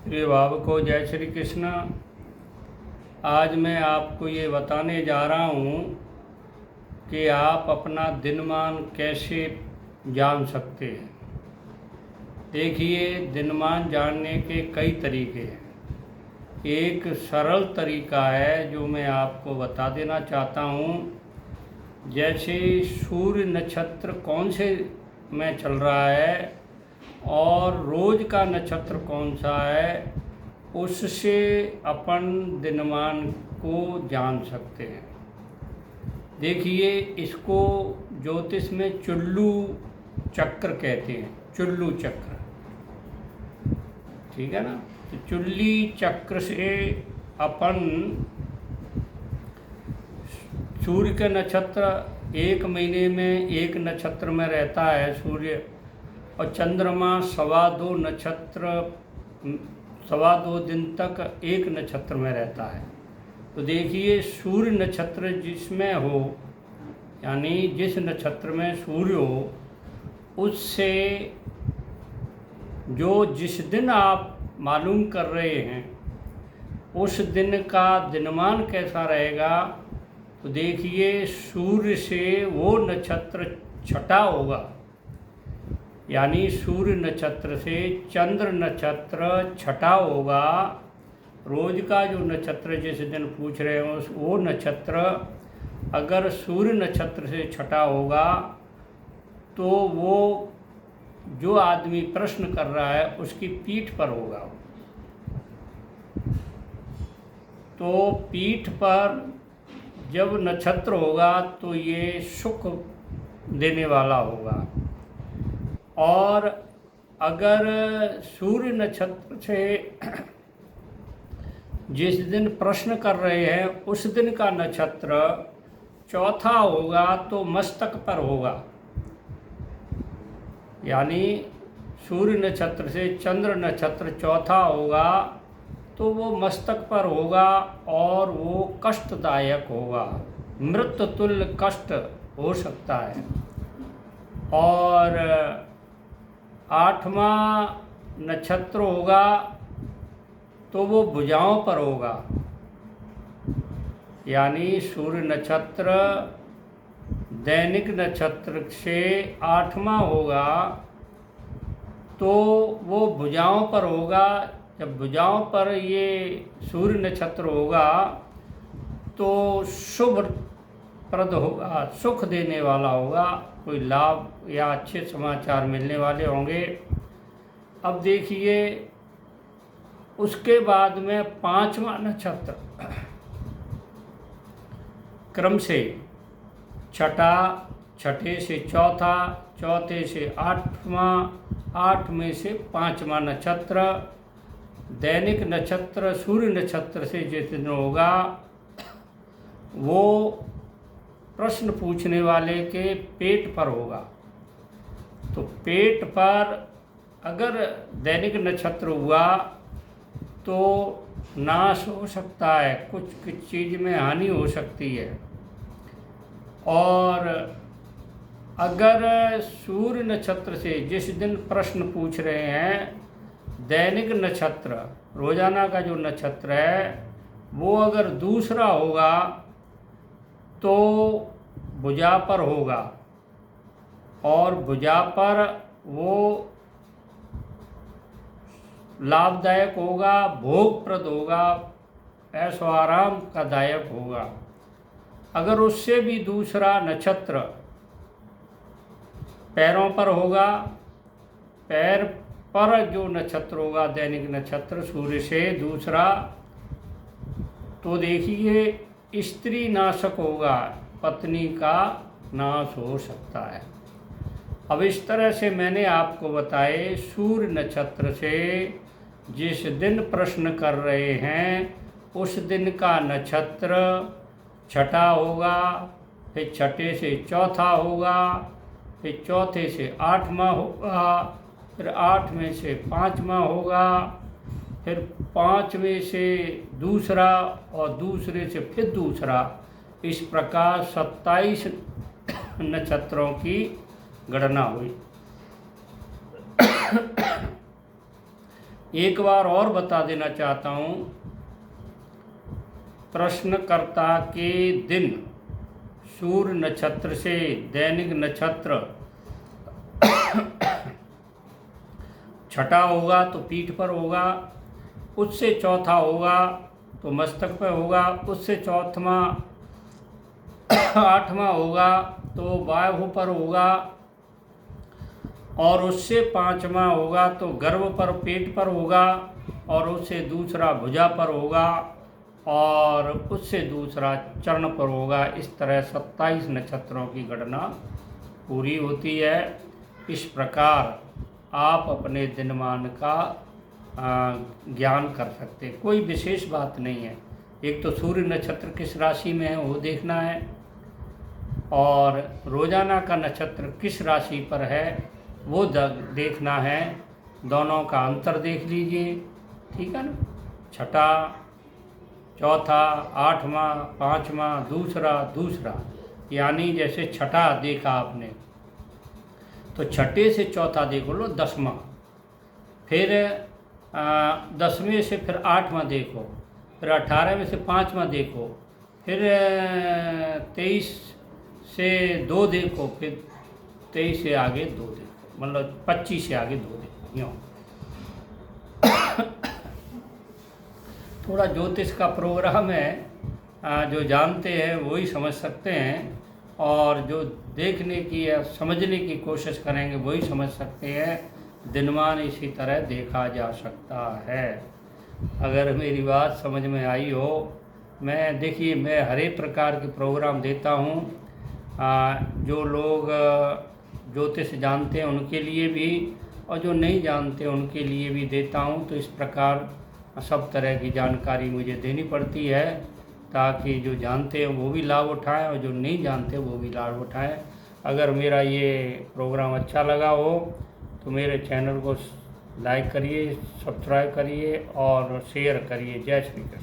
प्रिय भावकों, जय श्री कृष्ण। आज मैं आपको ये बताने जा रहा हूँ कि आप अपना दिनमान कैसे जान सकते हैं। देखिए, दिनमान जानने के कई तरीके हैं। एक सरल तरीका है जो मैं आपको बता देना चाहता हूँ। जैसे सूर्य नक्षत्र कौन से में चल रहा है और रोज का नक्षत्र कौन सा है, उससे अपन दिनमान को जान सकते हैं। देखिए, इसको ज्योतिष में चुल्लू चक्र कहते हैं। चुल्लू चक्र, ठीक है ना। तो चुल्ली चक्र से अपन सूर्य के नक्षत्र एक महीने में एक नक्षत्र में रहता है सूर्य, और चंद्रमा 2.5 दिन तक एक नक्षत्र में रहता है। तो देखिए, सूर्य नक्षत्र जिसमें हो, यानी जिस नक्षत्र में सूर्य हो, उससे जिस दिन आप मालूम कर रहे हैं उस दिन का दिनमान कैसा रहेगा। तो देखिए, सूर्य से वो नक्षत्र छठा होगा, यानी सूर्य नक्षत्र से चंद्र नक्षत्र छठा होगा। रोज का जो नक्षत्र जिस दिन पूछ रहे हो वो नक्षत्र अगर सूर्य नक्षत्र से छठा होगा तो वो जो आदमी प्रश्न कर रहा है उसकी पीठ पर होगा। तो पीठ पर जब नक्षत्र होगा तो ये सुख देने वाला होगा। और अगर सूर्य नक्षत्र से जिस दिन प्रश्न कर रहे हैं उस दिन का नक्षत्र चौथा होगा तो मस्तक पर होगा, यानी सूर्य नक्षत्र से चंद्र नक्षत्र चौथा होगा तो वो मस्तक पर होगा और वो कष्टदायक होगा, मृत्यु तुल्य कष्ट हो सकता है। और 8वां नक्षत्र होगा तो वो भुजाओं पर होगा, यानी सूर्य नक्षत्र दैनिक नक्षत्र से 8वां होगा तो वो भुजाओं पर होगा। जब भुजाओं पर ये सूर्य नक्षत्र होगा तो शुभ प्रद होगा, सुख देने वाला होगा, कोई लाभ या अच्छे समाचार मिलने वाले होंगे। अब देखिए, उसके बाद में 5वां नक्षत्र क्रम से छठा, छठे से चौथा, चौथे से 8वां, 8 में से 5वां नक्षत्र दैनिक नक्षत्र सूर्य नक्षत्र से जिस दिन होगा वो प्रश्न पूछने वाले के पेट पर होगा। तो पेट पर अगर दैनिक नक्षत्र हुआ तो नाश हो सकता है, कुछ चीज़ में हानि हो सकती है। और अगर सूर्य नक्षत्र से जिस दिन प्रश्न पूछ रहे हैं दैनिक नक्षत्र रोजाना का जो नक्षत्र है वो अगर दूसरा होगा तो भुजा पर होगा, और भुजा पर वो लाभदायक होगा, भोगप्रद होगा, ऐशो आराम का दायक होगा। अगर उससे भी दूसरा नक्षत्र पैरों पर होगा, पैर पर जो नक्षत्र होगा दैनिक नक्षत्र सूर्य से दूसरा, तो देखिए स्त्री नाशक होगा, पत्नी का नाश हो सकता है। अब इस तरह से मैंने आपको बताए सूर्य नक्षत्र से जिस दिन प्रश्न कर रहे हैं उस दिन का नक्षत्र छठा होगा, फिर छठे से चौथा होगा, फिर चौथे से 8वां होगा, फिर 8 में से 5वां होगा, फिर 5वें से दूसरा और दूसरे से फिर दूसरा। इस प्रकार 27 नक्षत्रों की गणना हुई। एक बार और बता देना चाहता हूँ, प्रश्नकर्ता के दिन सूर्य नक्षत्र से दैनिक नक्षत्र छठा होगा तो पीठ पर होगा, उससे चौथा होगा तो मस्तक पर होगा, उससे चौथवा आठवां होगा तो बाहु पर होगा, और उससे पांचवा होगा तो गर्भ पर पेट पर होगा, और उससे दूसरा भुजा पर होगा, और उससे दूसरा चरण पर होगा। इस तरह 27 नक्षत्रों की गणना पूरी होती है। इस प्रकार आप अपने दिनमान का ज्ञान कर सकते हैं। कोई विशेष बात नहीं है। एक तो सूर्य नक्षत्र किस राशि में है वो देखना है, और रोजाना का नक्षत्र किस राशि पर है वो देखना है। दोनों का अंतर देख लीजिए, ठीक है ना। छठा, चौथा, आठवां, पांचवा, दूसरा, यानी जैसे छठा देखा आपने तो छठे से चौथा देखो लो 10वां, फिर 10वें से फिर 8वां देखो, फिर 18 में से 5वां देखो, फिर 23 से 2 देखो, फिर 23 से आगे 2 देखो, मतलब 25 से आगे 2 देखो। यूँ थोड़ा ज्योतिष का प्रोग्राम है, जो जानते हैं वही समझ सकते हैं, और जो देखने की या समझने की कोशिश करेंगे वही समझ सकते हैं। दिनमान इसी तरह देखा जा सकता है। अगर मेरी बात समझ में आई हो, देखिए मैं हर एक प्रकार के प्रोग्राम देता हूँ। जो लोग ज्योतिष जानते हैं उनके लिए भी, और जो नहीं जानते उनके लिए भी देता हूँ। तो इस प्रकार सब तरह की जानकारी मुझे देनी पड़ती है, ताकि जो जानते हैं वो भी लाभ उठाएं और जो नहीं जानते वो भी लाभ उठाएं। अगर मेरा ये प्रोग्राम अच्छा लगा हो तो मेरे चैनल को लाइक करिए, सब्सक्राइब करिए और शेयर करिए। जय श्री कृष्ण।